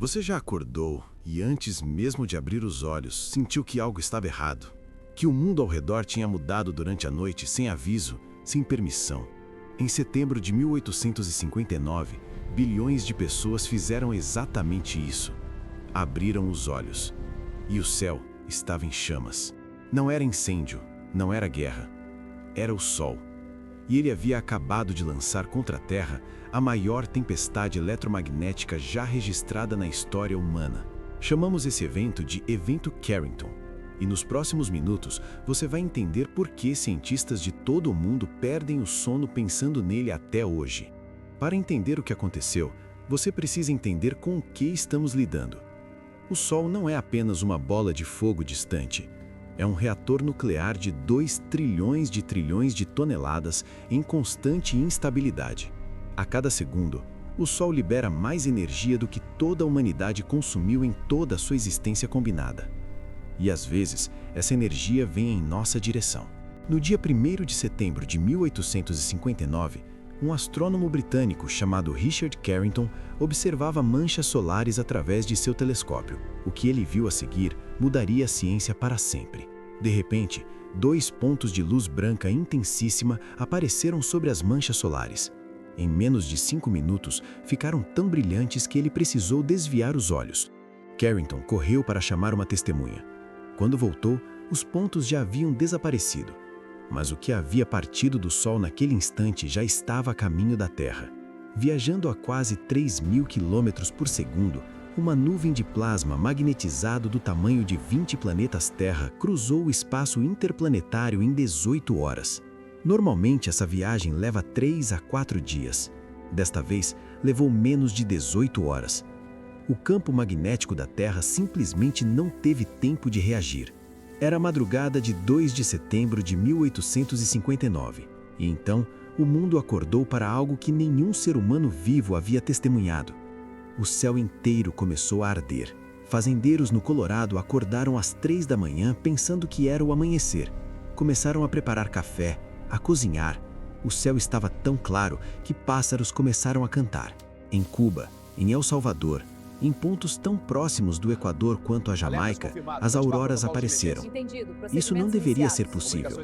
Você já acordou e antes mesmo de abrir os olhos, sentiu que algo estava errado? Que o mundo ao redor tinha mudado durante a noite sem aviso, sem permissão. Em setembro de 1859, bilhões de pessoas fizeram exatamente isso. Abriram os olhos. E o céu estava em chamas. Não era incêndio, não era guerra. Era o Sol. E ele havia acabado de lançar contra a Terra a maior tempestade eletromagnética já registrada na história humana. Chamamos esse evento de Evento Carrington. E nos próximos minutos você vai entender por que cientistas de todo o mundo perdem o sono pensando nele até hoje. Para entender o que aconteceu, você precisa entender com o que estamos lidando. O Sol não é apenas uma bola de fogo distante. É um reator nuclear de 2 trilhões de toneladas em constante instabilidade. A cada segundo, o Sol libera mais energia do que toda a humanidade consumiu em toda a sua existência combinada. E às vezes, essa energia vem em nossa direção. No dia 1º de setembro de 1859, um astrônomo britânico chamado Richard Carrington observava manchas solares através de seu telescópio. O que ele viu a seguir mudaria a ciência para sempre. De repente, 2 pontos de luz branca intensíssima apareceram sobre as manchas solares. Em menos de 5 minutos, ficaram tão brilhantes que ele precisou desviar os olhos. Carrington correu para chamar uma testemunha. Quando voltou, os pontos já haviam desaparecido. Mas o que havia partido do Sol naquele instante já estava a caminho da Terra. Viajando a quase 3.000 km por segundo, uma nuvem de plasma magnetizado do tamanho de 20 planetas Terra cruzou o espaço interplanetário em 18 horas. Normalmente essa viagem leva 3 a 4 dias. Desta vez, levou menos de 18 horas. O campo magnético da Terra simplesmente não teve tempo de reagir. Era a madrugada de 2 de setembro de 1859, e então o mundo acordou para algo que nenhum ser humano vivo havia testemunhado. O céu inteiro começou a arder. Fazendeiros no Colorado acordaram às 3 da manhã pensando que era o amanhecer. Começaram a preparar café, a cozinhar. O céu estava tão claro que pássaros começaram a cantar. Em Cuba, em El Salvador, em pontos tão próximos do Equador quanto a Jamaica, as auroras apareceram. Isso não deveria ser possível.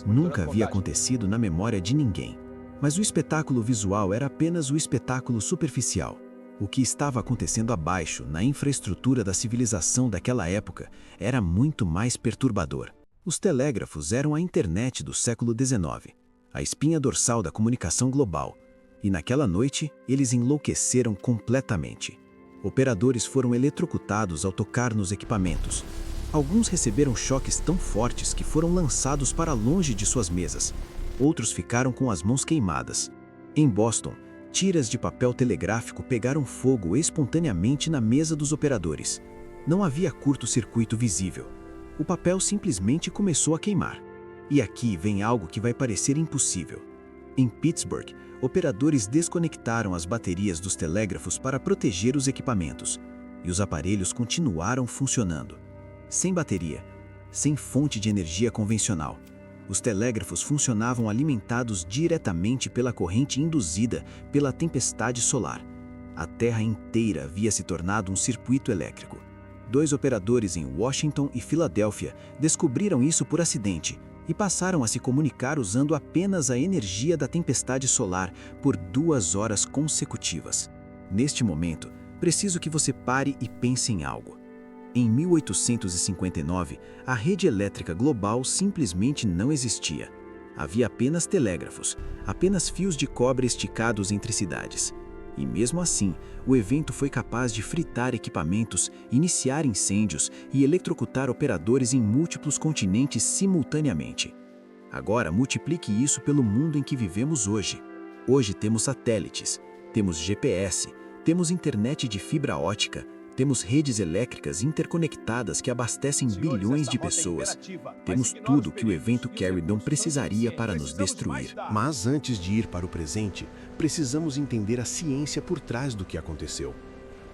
Nunca havia acontecido na memória de ninguém. Mas o espetáculo visual era apenas o espetáculo superficial. O que estava acontecendo abaixo, na infraestrutura da civilização daquela época, era muito mais perturbador. Os telégrafos eram a internet do século XIX, a espinha dorsal da comunicação global. E naquela noite, eles enlouqueceram completamente. Operadores foram eletrocutados ao tocar nos equipamentos. Alguns receberam choques tão fortes que foram lançados para longe de suas mesas. Outros ficaram com as mãos queimadas. Em Boston, tiras de papel telegráfico pegaram fogo espontaneamente na mesa dos operadores. Não havia curto-circuito visível. O papel simplesmente começou a queimar. E aqui vem algo que vai parecer impossível. Em Pittsburgh, operadores desconectaram as baterias dos telégrafos para proteger os equipamentos, e os aparelhos continuaram funcionando. Sem bateria, sem fonte de energia convencional, os telégrafos funcionavam alimentados diretamente pela corrente induzida pela tempestade solar. A Terra inteira havia se tornado um circuito elétrico. 2 operadores em Washington e Filadélfia descobriram isso por acidente e passaram a se comunicar usando apenas a energia da tempestade solar por 2 horas consecutivas. Neste momento, preciso que você pare e pense em algo. Em 1859, a rede elétrica global simplesmente não existia. Havia apenas telégrafos, apenas fios de cobre esticados entre cidades. E mesmo assim, o evento foi capaz de fritar equipamentos, iniciar incêndios e eletrocutar operadores em múltiplos continentes simultaneamente. Agora, multiplique isso pelo mundo em que vivemos hoje. Hoje temos satélites, temos GPS, temos internet de fibra ótica, temos redes elétricas interconectadas que abastecem bilhões de pessoas. Temos tudo que o evento Carrington precisaria para nos destruir. Mas antes de ir para o presente, precisamos entender a ciência por trás do que aconteceu.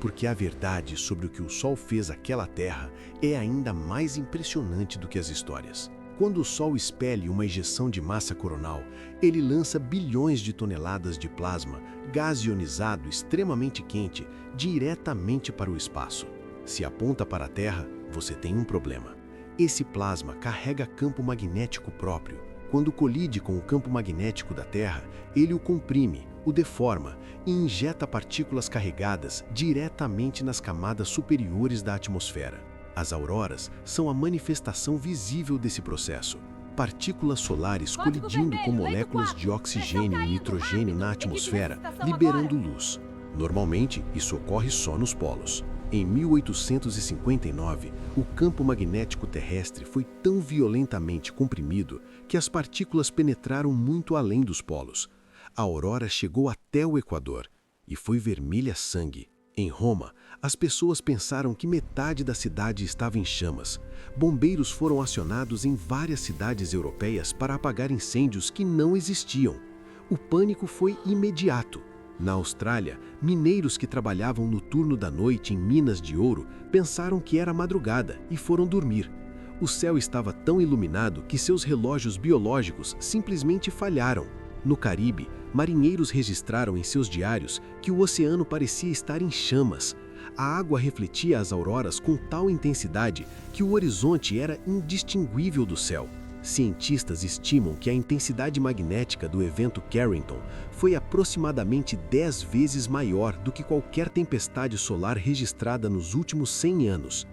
Porque a verdade sobre o que o Sol fez àquela Terra é ainda mais impressionante do que as histórias. Quando o Sol expele uma ejeção de massa coronal, ele lança bilhões de toneladas de plasma, gás ionizado extremamente quente, diretamente para o espaço. Se aponta para a Terra, você tem um problema. Esse plasma carrega campo magnético próprio. Quando colide com o campo magnético da Terra, ele o comprime, o deforma e injeta partículas carregadas diretamente nas camadas superiores da atmosfera. As auroras são a manifestação visível desse processo. Partículas solares colidindo com moléculas de oxigênio e nitrogênio na atmosfera, liberando luz. Normalmente, isso ocorre só nos polos. Em 1859, o campo magnético terrestre foi tão violentamente comprimido que as partículas penetraram muito além dos polos. A aurora chegou até o Equador e foi vermelha sangue. Em Roma, as pessoas pensaram que metade da cidade estava em chamas. Bombeiros foram acionados em várias cidades europeias para apagar incêndios que não existiam. O pânico foi imediato. Na Austrália, mineiros que trabalhavam no turno da noite em minas de ouro pensaram que era madrugada e foram dormir. O céu estava tão iluminado que seus relógios biológicos simplesmente falharam. No Caribe, marinheiros registraram em seus diários que o oceano parecia estar em chamas. A água refletia as auroras com tal intensidade que o horizonte era indistinguível do céu. Cientistas estimam que a intensidade magnética do evento Carrington foi aproximadamente 10 vezes maior do que qualquer tempestade solar registrada nos últimos 100 anos.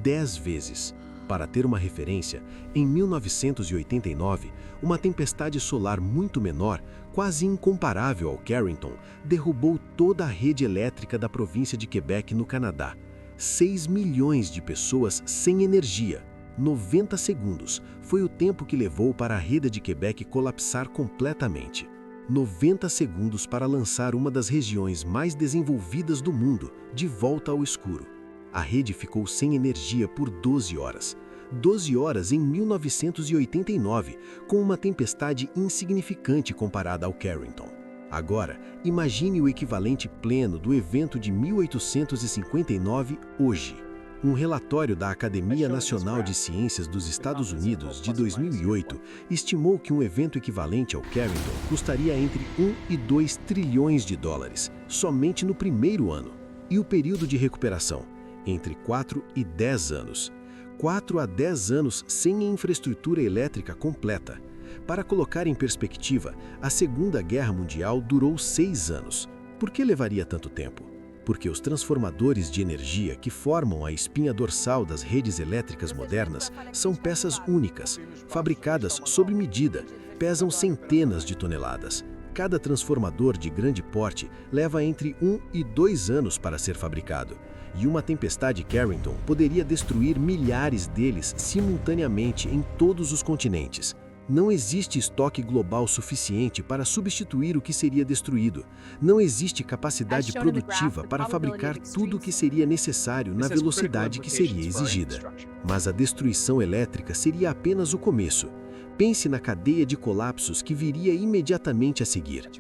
10 vezes. Para ter uma referência, em 1989, uma tempestade solar muito menor, quase incomparável ao Carrington, derrubou toda a rede elétrica da província de Quebec, no Canadá. 6 milhões de pessoas sem energia. 90 segundos foi o tempo que levou para a rede de Quebec colapsar completamente. 90 segundos para lançar uma das regiões mais desenvolvidas do mundo de volta ao escuro. A rede ficou sem energia por 12 horas. 12 horas em 1989, com uma tempestade insignificante comparada ao Carrington. Agora, imagine o equivalente pleno do evento de 1859 hoje. Um relatório da Academia Nacional de Ciências dos Estados Unidos de 2008 estimou que um evento equivalente ao Carrington custaria entre 1 e 2 trilhões de dólares, somente no primeiro ano. E o período de recuperação? Entre 4 e 10 anos. 4 a 10 anos sem infraestrutura elétrica completa. Para colocar em perspectiva, a Segunda Guerra Mundial durou 6 anos. Por que levaria tanto tempo? Porque os transformadores de energia que formam a espinha dorsal das redes elétricas modernas são peças únicas, fabricadas sob medida, pesam centenas de toneladas. Cada transformador de grande porte leva entre 1 e 2 anos para ser fabricado. E uma tempestade Carrington poderia destruir milhares deles simultaneamente em todos os continentes. Não existe estoque global suficiente para substituir o que seria destruído. Não existe capacidade produtiva para fabricar tudo o que seria necessário na velocidade que seria exigida. Mas a destruição elétrica seria apenas o começo. Pense na cadeia de colapsos que viria imediatamente a seguir.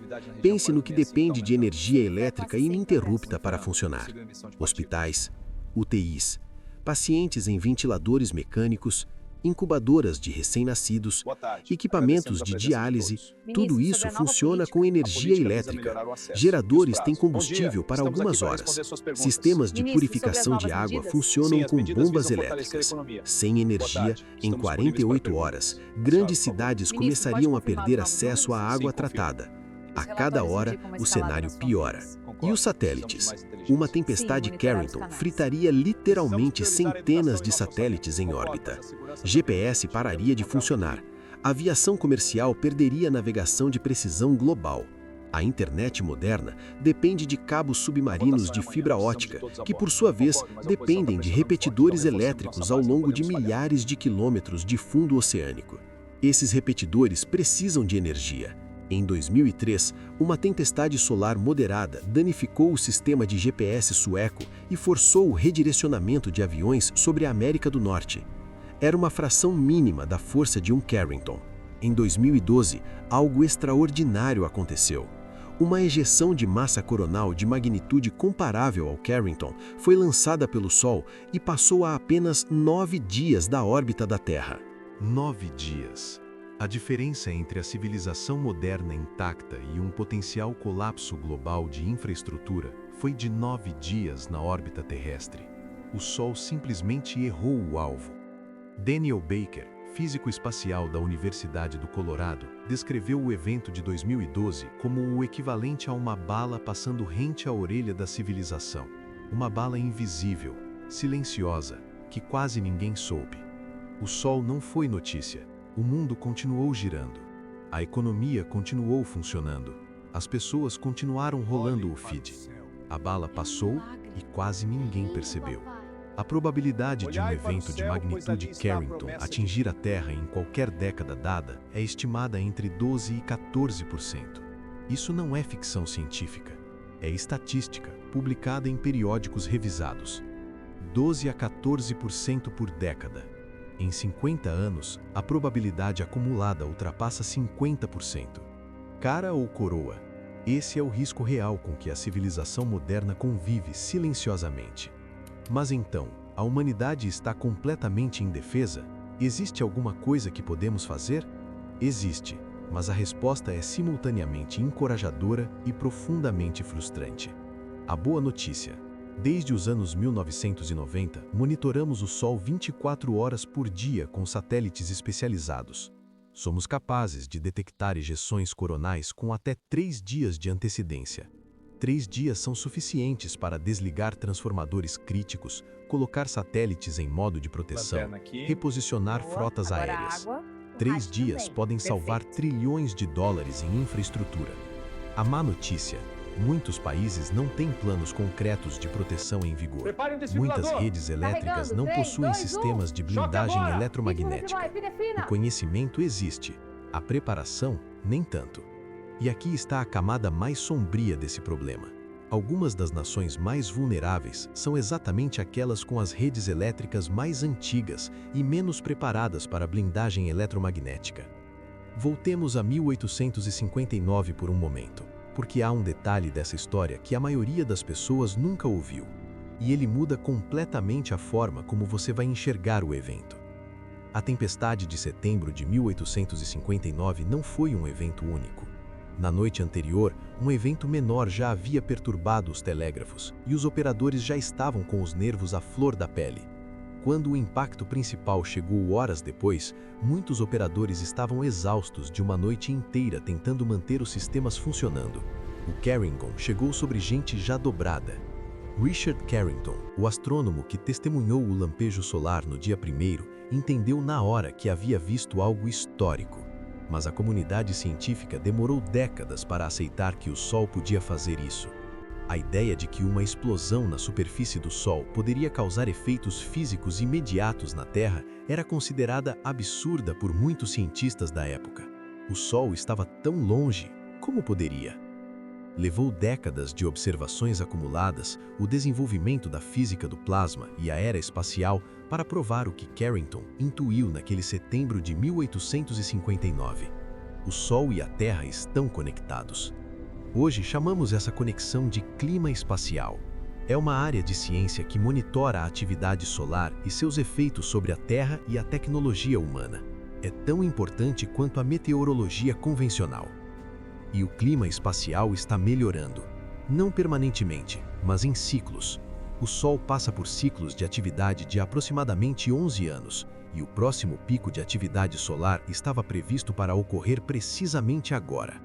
Pense no que depende de energia elétrica ininterrupta para funcionar. Hospitais, UTIs, pacientes em ventiladores mecânicos, incubadoras de recém-nascidos, equipamentos de diálise, tudo isso funciona com energia elétrica. Geradores têm combustível para algumas horas. Sistemas de purificação de água funcionam com bombas elétricas. Sem energia, em 48 horas, grandes cidades começariam a perder acesso à água tratada. A cada hora, o cenário piora. E os satélites? Uma tempestade Carrington fritaria literalmente centenas de satélites em órbita. GPS pararia de funcionar. A aviação comercial perderia a navegação de precisão global. A internet moderna depende de cabos submarinos de fibra ótica, que por sua vez dependem de repetidores elétricos ao longo de milhares de quilômetros de fundo oceânico. Esses repetidores precisam de energia. Em 2003, uma tempestade solar moderada danificou o sistema de GPS sueco e forçou o redirecionamento de aviões sobre a América do Norte. Era uma fração mínima da força de um Carrington. Em 2012, algo extraordinário aconteceu. Uma ejeção de massa coronal de magnitude comparável ao Carrington foi lançada pelo Sol e passou a apenas 9 dias da órbita da Terra. 9 dias. A diferença entre a civilização moderna intacta e um potencial colapso global de infraestrutura foi de 9 dias na órbita terrestre. O Sol simplesmente errou o alvo. Daniel Baker, físico espacial da Universidade do Colorado, descreveu o evento de 2012 como o equivalente a uma bala passando rente à orelha da civilização. Uma bala invisível, silenciosa, que quase ninguém soube. O Sol não foi notícia. O mundo continuou girando. A economia continuou funcionando. As pessoas continuaram rolando o feed. A bala passou e quase ninguém percebeu. A probabilidade de um evento de magnitude Carrington atingir a Terra em qualquer década dada é estimada entre 12% e 14%. Isso não é ficção científica. É estatística, publicada em periódicos revisados. 12% a 14% por década. Em 50 anos, a probabilidade acumulada ultrapassa 50%. Cara ou coroa? Esse é o risco real com que a civilização moderna convive silenciosamente. Mas então, a humanidade está completamente indefesa? Existe alguma coisa que podemos fazer? Existe, mas a resposta é simultaneamente encorajadora e profundamente frustrante. A boa notícia: desde os anos 1990, monitoramos o Sol 24 horas por dia com satélites especializados. Somos capazes de detectar ejeções coronais com até 3 dias de antecedência. 3 dias são suficientes para desligar transformadores críticos, colocar satélites em modo de proteção, reposicionar frotas aéreas. 3 dias podem salvar trilhões de dólares em infraestrutura. A má notícia: muitos países não têm planos concretos de proteção em vigor. Muitas redes elétricas não possuem sistemas de blindagem eletromagnética. O conhecimento existe, a preparação nem tanto. E aqui está a camada mais sombria desse problema. Algumas das nações mais vulneráveis são exatamente aquelas com as redes elétricas mais antigas e menos preparadas para a blindagem eletromagnética. Voltemos a 1859 por um momento, porque há um detalhe dessa história que a maioria das pessoas nunca ouviu, e ele muda completamente a forma como você vai enxergar o evento. A tempestade de setembro de 1859 não foi um evento único. Na noite anterior, um evento menor já havia perturbado os telégrafos, e os operadores já estavam com os nervos à flor da pele. Quando o impacto principal chegou horas depois, muitos operadores estavam exaustos de uma noite inteira tentando manter os sistemas funcionando. O Carrington chegou sobre gente já dobrada. Richard Carrington, o astrônomo que testemunhou o lampejo solar no dia 1º, entendeu na hora que havia visto algo histórico. Mas a comunidade científica demorou décadas para aceitar que o Sol podia fazer isso. A ideia de que uma explosão na superfície do Sol poderia causar efeitos físicos imediatos na Terra era considerada absurda por muitos cientistas da época. O Sol estava tão longe, como poderia? Levou décadas de observações acumuladas, o desenvolvimento da física do plasma e a era espacial para provar o que Carrington intuiu naquele setembro de 1859. O Sol e a Terra estão conectados. Hoje chamamos essa conexão de clima espacial. É uma área de ciência que monitora a atividade solar e seus efeitos sobre a Terra e a tecnologia humana. É tão importante quanto a meteorologia convencional. E o clima espacial está melhorando. Não permanentemente, mas em ciclos. O Sol passa por ciclos de atividade de aproximadamente 11 anos, e o próximo pico de atividade solar estava previsto para ocorrer precisamente agora.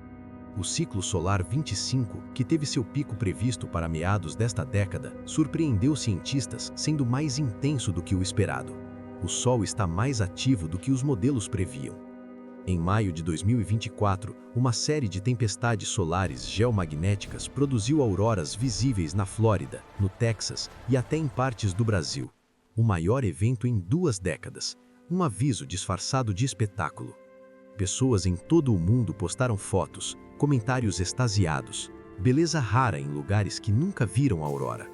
O ciclo solar 25, que teve seu pico previsto para meados desta década, surpreendeu cientistas sendo mais intenso do que o esperado. O Sol está mais ativo do que os modelos previam. Em maio de 2024, uma série de tempestades solares geomagnéticas produziu auroras visíveis na Flórida, no Texas e até em partes do Brasil. O maior evento em 2 décadas. Um aviso disfarçado de espetáculo. Pessoas em todo o mundo postaram fotos, comentários extasiados, beleza rara em lugares que nunca viram a aurora.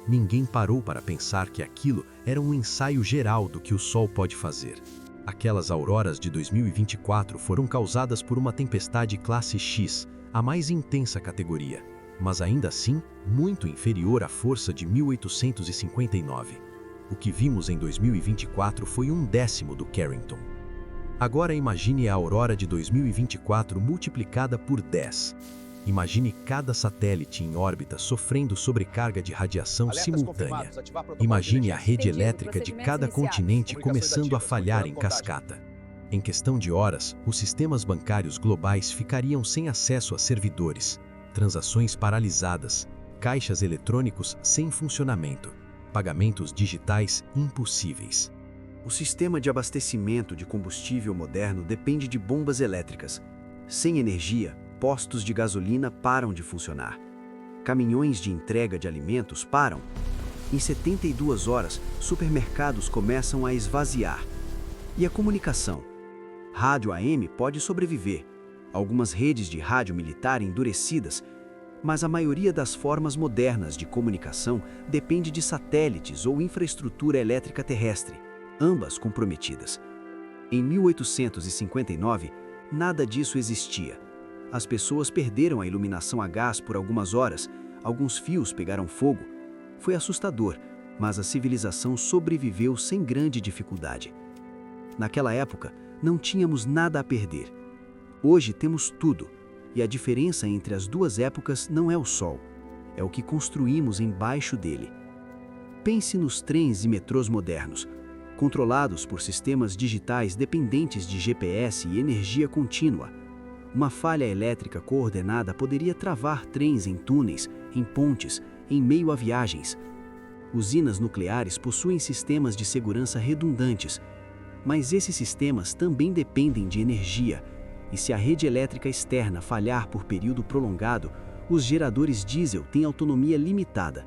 Ninguém parou para pensar que aquilo era um ensaio geral do que o Sol pode fazer. Aquelas auroras de 2024 foram causadas por uma tempestade classe X, a mais intensa categoria, mas ainda assim muito inferior à força de 1859. O que vimos em 2024 foi 1/10 do Carrington. Agora imagine a aurora de 2024 multiplicada por 10. Imagine cada satélite em órbita sofrendo sobrecarga de radiação simultânea. Imagine a rede elétrica de cada continente começando a falhar em cascata. Em questão de horas, os sistemas bancários globais ficariam sem acesso a servidores, transações paralisadas, caixas eletrônicos sem funcionamento, pagamentos digitais impossíveis. O sistema de abastecimento de combustível moderno depende de bombas elétricas. Sem energia, postos de gasolina param de funcionar. Caminhões de entrega de alimentos param. Em 72 horas, supermercados começam a esvaziar. E a comunicação? Rádio AM pode sobreviver. Algumas redes de rádio militar endurecidas, mas a maioria das formas modernas de comunicação depende de satélites ou infraestrutura elétrica terrestre, ambas comprometidas. Em 1859, nada disso existia. As pessoas perderam a iluminação a gás por algumas horas, alguns fios pegaram fogo. Foi assustador, mas a civilização sobreviveu sem grande dificuldade. Naquela época, não tínhamos nada a perder. Hoje temos tudo, e a diferença entre as duas épocas não é o Sol, é o que construímos embaixo dele. Pense nos trens e metrôs modernos, controlados por sistemas digitais dependentes de GPS e energia contínua. Uma falha elétrica coordenada poderia travar trens em túneis, em pontes, em meio a viagens. Usinas nucleares possuem sistemas de segurança redundantes, mas esses sistemas também dependem de energia, e se a rede elétrica externa falhar por período prolongado, os geradores diesel têm autonomia limitada.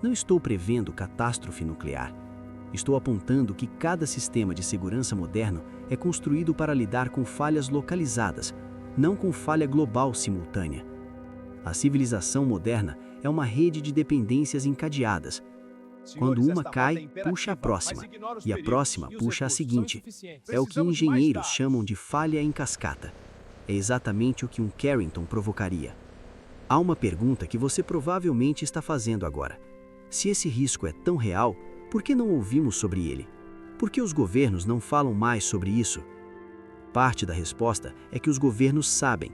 Não estou prevendo catástrofe nuclear. Estou apontando que cada sistema de segurança moderno é construído para lidar com falhas localizadas, não com falha global simultânea. A civilização moderna é uma rede de dependências encadeadas. Quando uma cai, puxa a próxima, e a próxima puxa a seguinte. É o que engenheiros chamam de falha em cascata. É exatamente o que um Carrington provocaria. Há uma pergunta que você provavelmente está fazendo agora. Se esse risco é tão real, por que não ouvimos sobre ele? Por que os governos não falam mais sobre isso? Parte da resposta é que os governos sabem.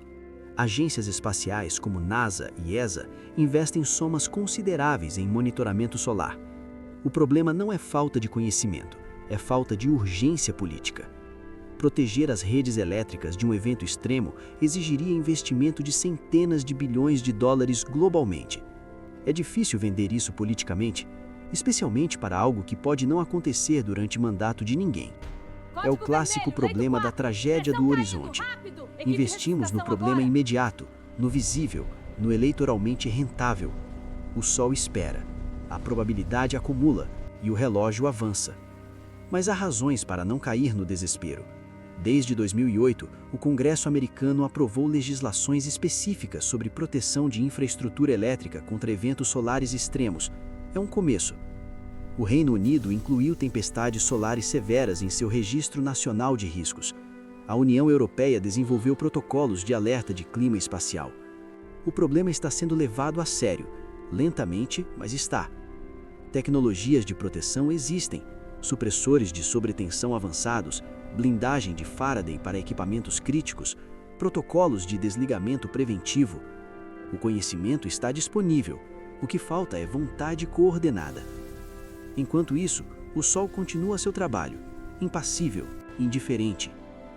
Agências espaciais como NASA e ESA investem somas consideráveis em monitoramento solar. O problema não é falta de conhecimento, é falta de urgência política. Proteger as redes elétricas de um evento extremo exigiria investimento de centenas de bilhões de dólares globalmente. É difícil vender isso politicamente, especialmente para algo que pode não acontecer durante o mandato de ninguém. É o clássico problema da tragédia do horizonte. Investimos no problema imediato, no visível, no eleitoralmente rentável. O sol espera, a probabilidade acumula e o relógio avança. Mas há razões para não cair no desespero. Desde 2008, o Congresso americano aprovou legislações específicas sobre proteção de infraestrutura elétrica contra eventos solares extremos. É um começo. O Reino Unido incluiu tempestades solares severas em seu Registro Nacional de Riscos. A União Europeia desenvolveu protocolos de alerta de clima espacial. O problema está sendo levado a sério, lentamente, mas está. Tecnologias de proteção existem, supressores de sobretensão avançados, blindagem de Faraday para equipamentos críticos, protocolos de desligamento preventivo. O conhecimento está disponível, o que falta é vontade coordenada. Enquanto isso, o Sol continua seu trabalho, impassível, indiferente,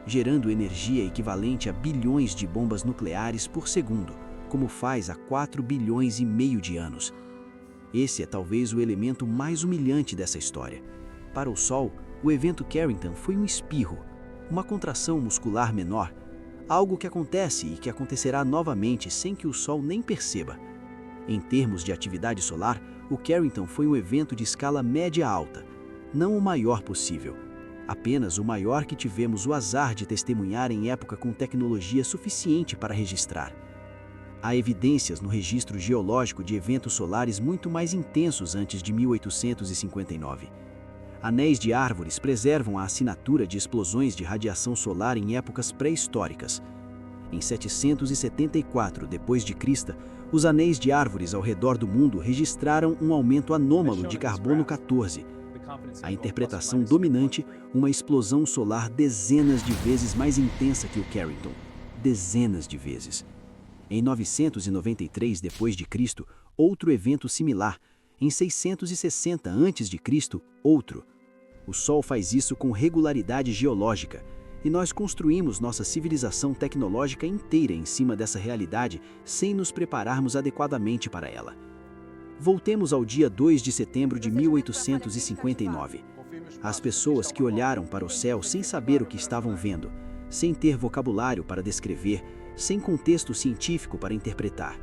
gerando energia equivalente a bilhões de bombas nucleares por segundo, como faz há 4 bilhões e meio de anos. Esse é talvez o elemento mais humilhante dessa história. Para o Sol, o evento Carrington foi um espirro, uma contração muscular menor, algo que acontece e que acontecerá novamente sem que o Sol nem perceba. Em termos de atividade solar, o Carrington foi um evento de escala média-alta, não o maior possível, apenas o maior que tivemos o azar de testemunhar em época com tecnologia suficiente para registrar. Há evidências no registro geológico de eventos solares muito mais intensos antes de 1859. Anéis de árvores preservam a assinatura de explosões de radiação solar em épocas pré-históricas. Em 774 d.C., os anéis de árvores ao redor do mundo registraram um aumento anômalo de carbono 14, A interpretação dominante, uma explosão solar dezenas de vezes mais intensa que o Carrington. Dezenas de vezes. Em 993 d.C., outro evento similar. Em 660 a.C., outro. O Sol faz isso com regularidade geológica, e nós construímos nossa civilização tecnológica inteira em cima dessa realidade sem nos prepararmos adequadamente para ela. Voltemos ao dia 2 de setembro de 1859. As pessoas que olharam para o céu sem saber o que estavam vendo, sem ter vocabulário para descrever, sem contexto científico para interpretar.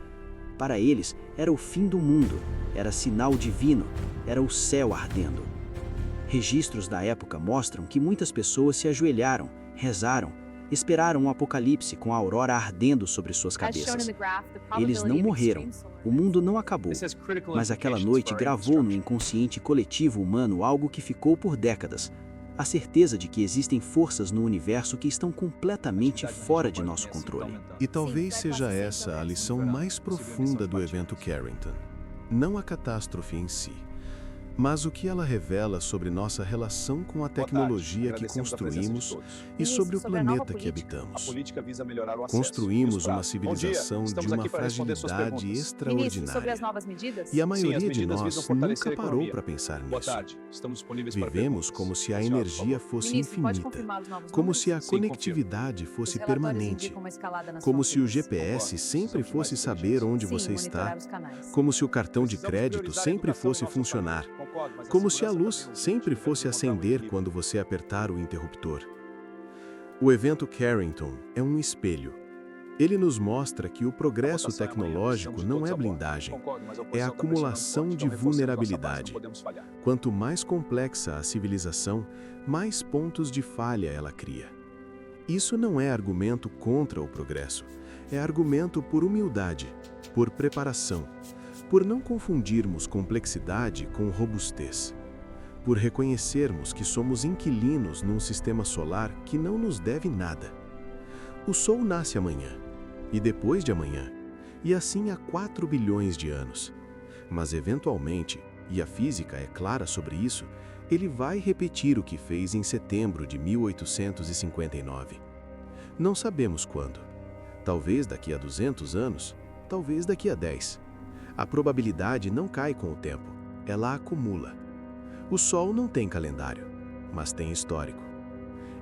Para eles, era o fim do mundo, era sinal divino, era o céu ardendo. Registros da época mostram que muitas pessoas se ajoelharam, rezaram, esperaram um apocalipse com a aurora ardendo sobre suas cabeças. Eles não morreram, o mundo não acabou, mas aquela noite gravou no inconsciente coletivo humano algo que ficou por décadas: a certeza de que existem forças no universo que estão completamente fora de nosso controle. E talvez seja essa a lição mais profunda do evento Carrington. Não a catástrofe em si, mas o que ela revela sobre nossa relação com a tecnologia que construímos e sobre o planeta que habitamos. Construímos uma civilização de uma fragilidade extraordinária. E a maioria de nós nunca parou para pensar nisso. Vivemos como se a energia fosse infinita, como se a conectividade fosse permanente, como se o GPS sempre fosse saber onde você está, como se o cartão de crédito sempre fosse funcionar, como se a luz sempre fosse acender quando você apertar o interruptor. O evento Carrington é um espelho. Ele nos mostra que o progresso tecnológico não é blindagem, é acumulação de vulnerabilidade. Quanto mais complexa a civilização, mais pontos de falha ela cria. Isso não é argumento contra o progresso, é argumento por humildade, por preparação, por não confundirmos complexidade com robustez, por reconhecermos que somos inquilinos num sistema solar que não nos deve nada. O Sol nasce amanhã, e depois de amanhã, e assim há 4 bilhões de anos. Mas eventualmente, e a física é clara sobre isso, ele vai repetir o que fez em setembro de 1859. Não sabemos quando. Talvez daqui a 200 anos, talvez daqui a 10. A probabilidade não cai com o tempo, ela acumula. O Sol não tem calendário, mas tem histórico.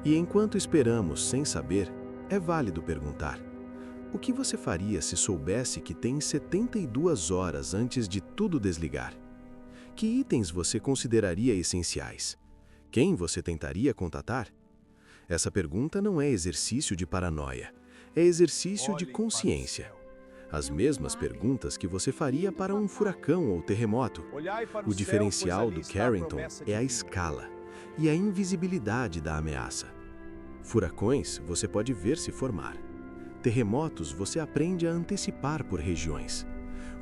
E enquanto esperamos sem saber, é válido perguntar: o que você faria se soubesse que tem 72 horas antes de tudo desligar? Que itens você consideraria essenciais? Quem você tentaria contatar? Essa pergunta não é exercício de paranoia, é exercício de consciência. As mesmas perguntas que você faria para um furacão ou terremoto. O diferencial do Carrington é a escala e a invisibilidade da ameaça. Furacões você pode ver se formar. Terremotos você aprende a antecipar por regiões.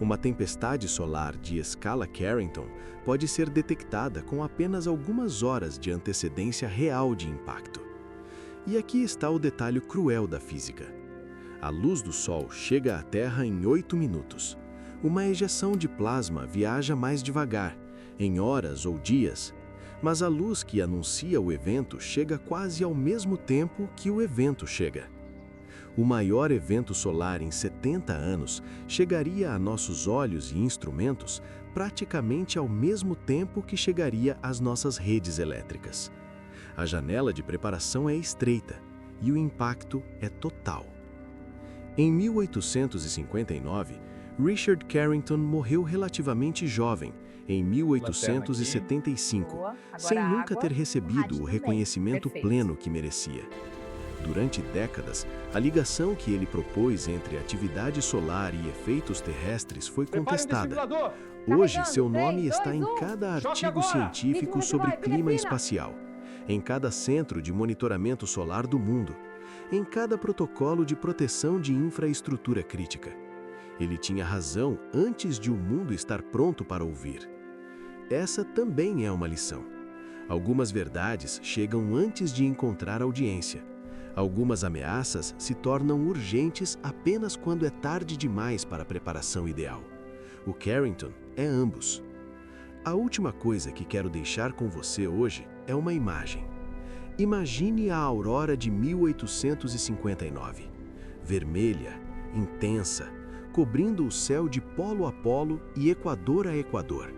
Uma tempestade solar de escala Carrington pode ser detectada com apenas algumas horas de antecedência real de impacto. E aqui está o detalhe cruel da física. A luz do Sol chega à Terra em 8 minutos. Uma ejeção de plasma viaja mais devagar, em horas ou dias, mas a luz que anuncia o evento chega quase ao mesmo tempo que o evento chega. O maior evento solar em 70 anos chegaria a nossos olhos e instrumentos praticamente ao mesmo tempo que chegaria às nossas redes elétricas. A janela de preparação é estreita e o impacto é total. Em 1859, Richard Carrington morreu relativamente jovem, em 1875, sem nunca ter recebido o reconhecimento pleno que merecia. Durante décadas, a ligação que ele propôs entre atividade solar e efeitos terrestres foi contestada. Hoje, seu nome está em cada artigo científico sobre clima espacial, em cada centro de monitoramento solar do mundo, em cada protocolo de proteção de infraestrutura crítica. Ele tinha razão antes de o mundo estar pronto para ouvir. Essa também é uma lição. Algumas verdades chegam antes de encontrar audiência. Algumas ameaças se tornam urgentes apenas quando é tarde demais para a preparação ideal. O Carrington é ambos. A última coisa que quero deixar com você hoje é uma imagem. Imagine a aurora de 1859. Vermelha, intensa, cobrindo o céu de polo a polo e equador a equador.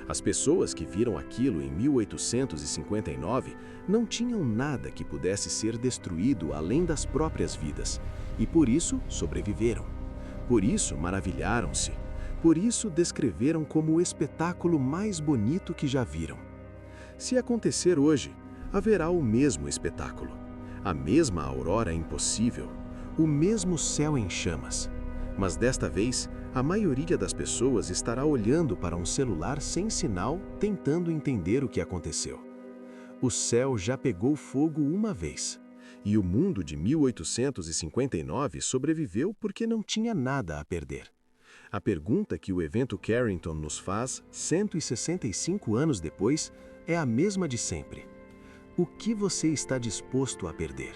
As pessoas que viram aquilo em 1859 não tinham nada que pudesse ser destruído além das próprias vidas, e por isso sobreviveram. Por isso maravilharam-se. Por isso descreveram como o espetáculo mais bonito que já viram. Se acontecer hoje, haverá o mesmo espetáculo, a mesma aurora impossível, o mesmo céu em chamas. Mas desta vez, a maioria das pessoas estará olhando para um celular sem sinal, tentando entender o que aconteceu. O céu já pegou fogo uma vez, e o mundo de 1859 sobreviveu porque não tinha nada a perder. A pergunta que o evento Carrington nos faz, 165 anos depois, é a mesma de sempre. O que você está disposto a perder?